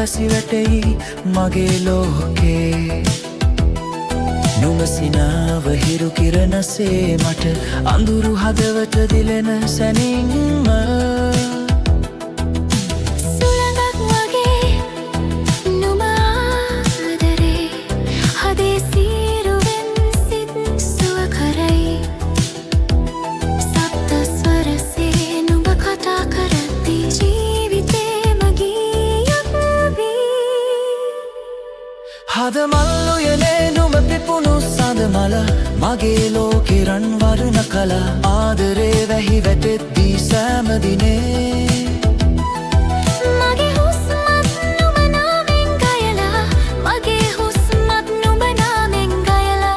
වැසි වැටෙයි මගේ ලෝකේ නුඹ සිනාව හිරු කිරණසේ මට අඳුරු හදවත දිලෙන සැනින්ම සුළඟක් වගේ නුඹ ආදරේ හදේ සීරුවෙන් සිත් සුව කරයි සප්ත ස්වරසේ නුඹ කතා කරද්දී ජීවිතේම ගීයක් වී හද මල් උයනේ නුඹ පිපුණු සඳ මල මගේ ලෝකේ රන් වර්ණ කලා ආදරේ වැහි වැටෙද්දී සෑම දිනේ මගේ හුස්මත් නුඹ නාමෙන් ගයලා මගේ හුස්මත් නුඹ නාමෙන් ගයලා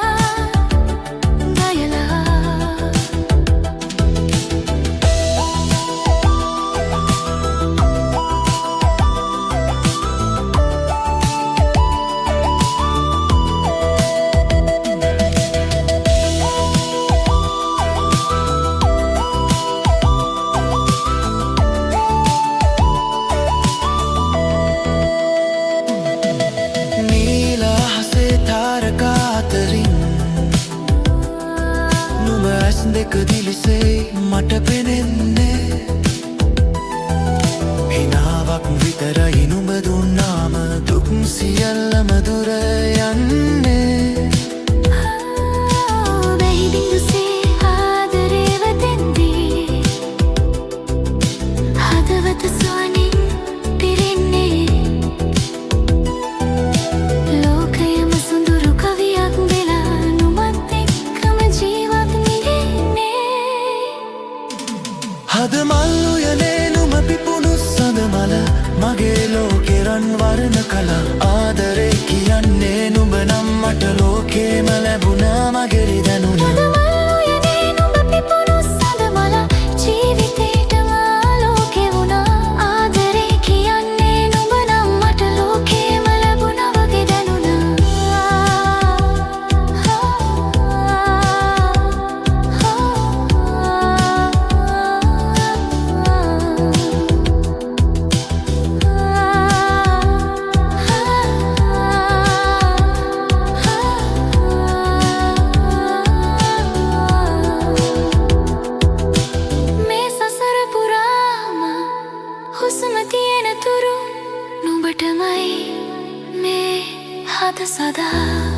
දෙක දිලිසේ මට පෙනෙන්නේ හිනාවක් විතරයි නුඹ දුන්නාම දුක් සියල්ලම දුර යන්නේ වැහි බිඳුසේ ආදරේ වතෙන්දී හදවත සොනින් පිරෙන්නේ ලෝකයම සුඳුරු කවියක් වෙලා නුඹත් එක්කම ජීවත් හද මල් උයනේ නුඹ පිපුණු සඳ මල මගේ ලෝකේ රන් වර්ණ කලා ආදරේ කියන්නේ නුඹ නම් මට ලෝකේම ලැබුණා මගෙරි දැනුණා හද මල් උයනේ නුඹ පිපුණු සඳ මල ජීවිතේටම ආලෝකේ වුණා ආදරේ කියන්නේ නුඹ නම් මට ලෝකේම ලැබුණා වගේ හුස්ම තියෙන තුරු නුඹටමයි මේ හද සදා